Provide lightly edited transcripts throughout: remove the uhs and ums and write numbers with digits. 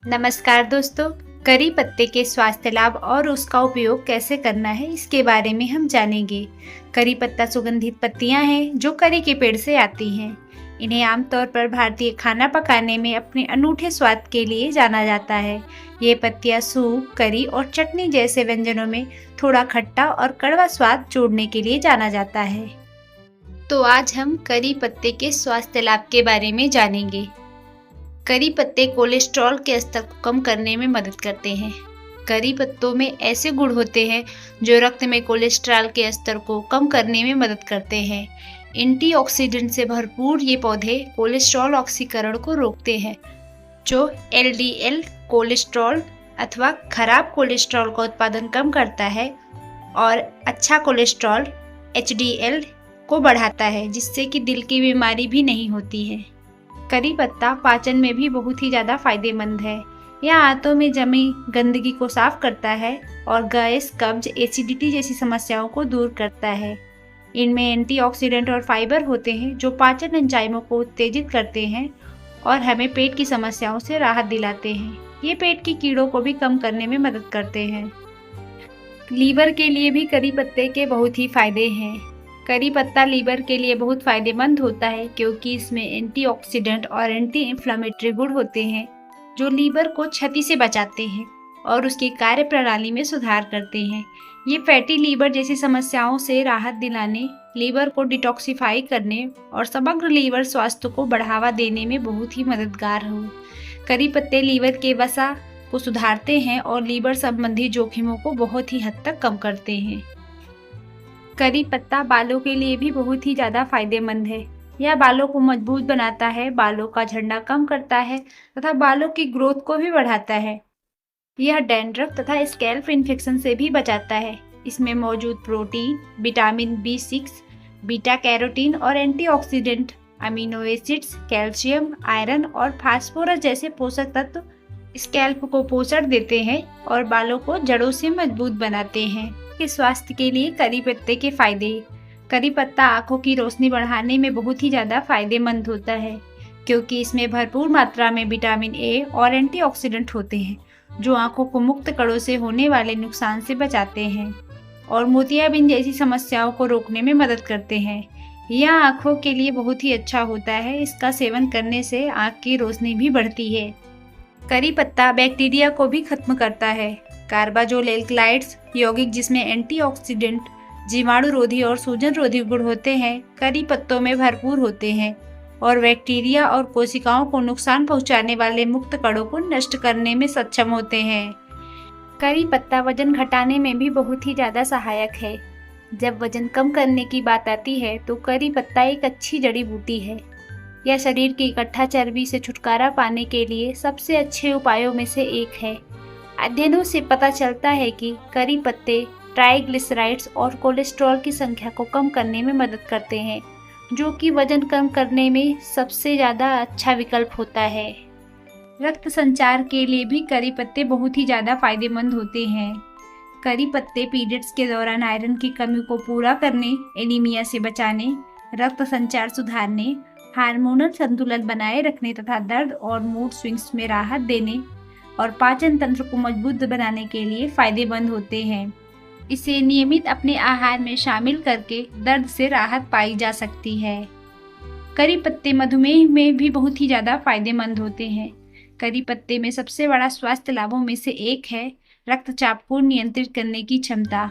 नमस्कार दोस्तों। करी पत्ते के स्वास्थ्य लाभ और उसका उपयोग कैसे करना है इसके बारे में हम जानेंगे। करी पत्ता सुगंधित पत्तियां हैं जो करी के पेड़ से आती हैं। इन्हें आमतौर पर भारतीय खाना पकाने में अपने अनूठे स्वाद के लिए जाना जाता है। ये पत्तियां सूप, करी और चटनी जैसे व्यंजनों में थोड़ा खट्टा और कड़वा स्वाद जोड़ने के लिए जाना जाता है। तो आज हम करी पत्ते के स्वास्थ्य लाभ के बारे में जानेंगे। करी पत्ते कोलेस्ट्रॉल के स्तर को कम करने में मदद करते हैं। करी पत्तों में ऐसे गुण होते हैं जो रक्त में कोलेस्ट्रॉल के स्तर को कम करने में मदद करते हैं। एंटीऑक्सीडेंट से भरपूर ये पौधे कोलेस्ट्रॉल ऑक्सीकरण को रोकते हैं, जो एलडीएल कोलेस्ट्रॉल अथवा खराब कोलेस्ट्रॉल का उत्पादन कम करता है और अच्छा कोलेस्ट्रॉल एचडीएल को बढ़ाता है, जिससे कि दिल की बीमारी भी नहीं होती है। करी पत्ता पाचन में भी बहुत ही ज़्यादा फायदेमंद है। यह आंतों में जमी गंदगी को साफ करता है और गैस, कब्ज, एसिडिटी जैसी समस्याओं को दूर करता है। इनमें एंटीऑक्सीडेंट और फाइबर होते हैं जो पाचन एंजाइमों को उत्तेजित करते हैं और हमें पेट की समस्याओं से राहत दिलाते हैं। ये पेट की कीड़ों को भी कम करने में मदद करते हैं। लीवर के लिए भी करी पत्ते के बहुत ही फायदे हैं। करी पत्ता लीवर के लिए बहुत फायदेमंद होता है क्योंकि इसमें एंटीऑक्सीडेंट और एंटी इन्फ्लेमेटरी गुण होते हैं जो लीवर को क्षति से बचाते हैं और उसकी कार्य प्रणाली में सुधार करते हैं। ये फैटी लीवर जैसी समस्याओं से राहत दिलाने, लीवर को डिटॉक्सिफाई करने और समग्र लीवर स्वास्थ्य को बढ़ावा देने में बहुत ही मददगार हो। करी पत्ते लीवर के वसा को सुधारते हैं और लीवर संबंधी जोखिमों को बहुत ही हद तक कम करते हैं। करी पत्ता बालों के लिए भी बहुत ही ज़्यादा फायदेमंद है। यह बालों को मजबूत बनाता है, बालों का झड़ना कम करता है तथा बालों की ग्रोथ को भी बढ़ाता है। यह डैंड्रफ तथा स्कैल्प इन्फेक्शन से भी बचाता है। इसमें मौजूद protein, vitamin B6, beta carotene और antioxidant, amino acids, calcium, iron और फास्फोरस जैसे पोषक तत्व स्कैल्प को पोषण देते हैं और बालों को जड़ों से मजबूत बनाते हैं। के स्वास्थ्य के लिए करी पत्ते के फायदे। करी पत्ता आंखों की रोशनी बढ़ाने में बहुत ही ज़्यादा फायदेमंद होता है क्योंकि इसमें भरपूर मात्रा में विटामिन ए और एंटीऑक्सीडेंट होते हैं जो आंखों को मुक्त कणों से होने वाले नुकसान से बचाते हैं और मोतियाबिंद जैसी समस्याओं को रोकने में मदद करते हैं। यह आंखों के लिए बहुत ही अच्छा होता है। इसका सेवन करने से आंख की रोशनी भी बढ़ती है। करी पत्ता बैक्टीरिया को भी खत्म करता है। कार्बाजोल एल्कलॉइड्स यौगिक जिसमें एंटीऑक्सीडेंट, जीवाणुरोधी और सूजन रोधी गुण होते हैं, करी पत्तों में भरपूर होते हैं और बैक्टीरिया और कोशिकाओं को नुकसान पहुंचाने वाले मुक्त कणों को नष्ट करने में सक्षम होते हैं। करी पत्ता वजन घटाने में भी बहुत ही ज़्यादा सहायक है। जब वजन कम करने की बात आती है तो करी पत्ता एक अच्छी जड़ी बूटी है। यह शरीर की इकट्ठा चर्बी से छुटकारा पाने के लिए सबसे अच्छे उपायों में से एक है। अध्ययनों से पता चलता है कि करी पत्ते ट्राइग्लिसराइड्स और कोलेस्ट्रॉल की संख्या को कम करने में मदद करते हैं, जो कि वजन कम करने में सबसे ज़्यादा अच्छा विकल्प होता है। रक्त संचार के लिए भी करी पत्ते बहुत ही ज़्यादा फायदेमंद होते हैं। करी पत्ते पीरियड्स के दौरान आयरन की कमी को पूरा करने, एनीमिया से बचाने, रक्त संचार सुधारने, हार्मोनल संतुलन बनाए रखने तथा दर्द और मूड स्विंग्स में राहत देने और पाचन तंत्र को मजबूत बनाने के लिए फायदेमंद होते हैं। इसे नियमित अपने आहार में शामिल करके दर्द से राहत पाई जा सकती है। करी पत्ते मधुमेह में भी बहुत ही ज़्यादा फायदेमंद होते हैं। करी पत्ते में सबसे बड़ा स्वास्थ्य लाभों में से एक है रक्तचाप को नियंत्रित करने की क्षमता।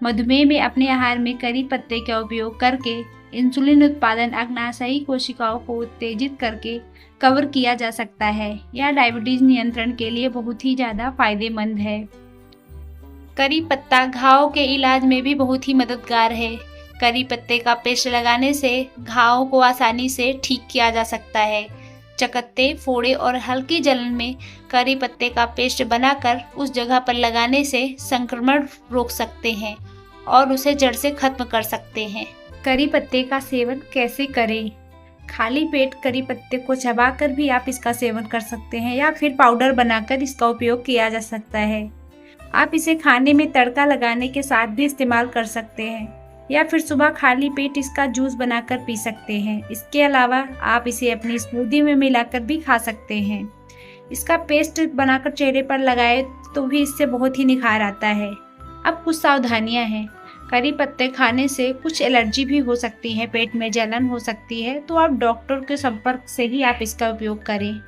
मधुमेह में अपने आहार में करी पत्ते का उपयोग करके इंसुलिन उत्पादन अग्नाशयी कोशिकाओं को उत्तेजित करके कवर किया जा सकता है। यह डायबिटीज नियंत्रण के लिए बहुत ही ज़्यादा फायदेमंद है। करी पत्ता घाव के इलाज में भी बहुत ही मददगार है। करी पत्ते का पेस्ट लगाने से घावों को आसानी से ठीक किया जा सकता है। चकत्ते, फोड़े और हल्की जलन में करी पत्ते का पेस्ट बनाकर उस जगह पर लगाने से संक्रमण रोक सकते हैं और उसे जड़ से खत्म कर सकते हैं। करी पत्ते का सेवन कैसे करें? खाली पेट करी पत्ते को चबाकर भी आप इसका सेवन कर सकते हैं या फिर पाउडर बनाकर इसका उपयोग किया जा सकता है। आप इसे खाने में तड़का लगाने के साथ भी इस्तेमाल कर सकते हैं या फिर सुबह खाली पेट इसका जूस बनाकर पी सकते हैं। इसके अलावा आप इसे अपनी स्मूदी में मिलाकर भी खा सकते हैं। इसका पेस्ट बनाकर चेहरे पर लगाए तो भी इससे बहुत ही निखार आता है। अब कुछ सावधानियां हैं। करी पत्ते खाने से कुछ एलर्जी भी हो सकती है, पेट में जलन हो सकती है, तो आप डॉक्टर के संपर्क से ही आप इसका उपयोग करें।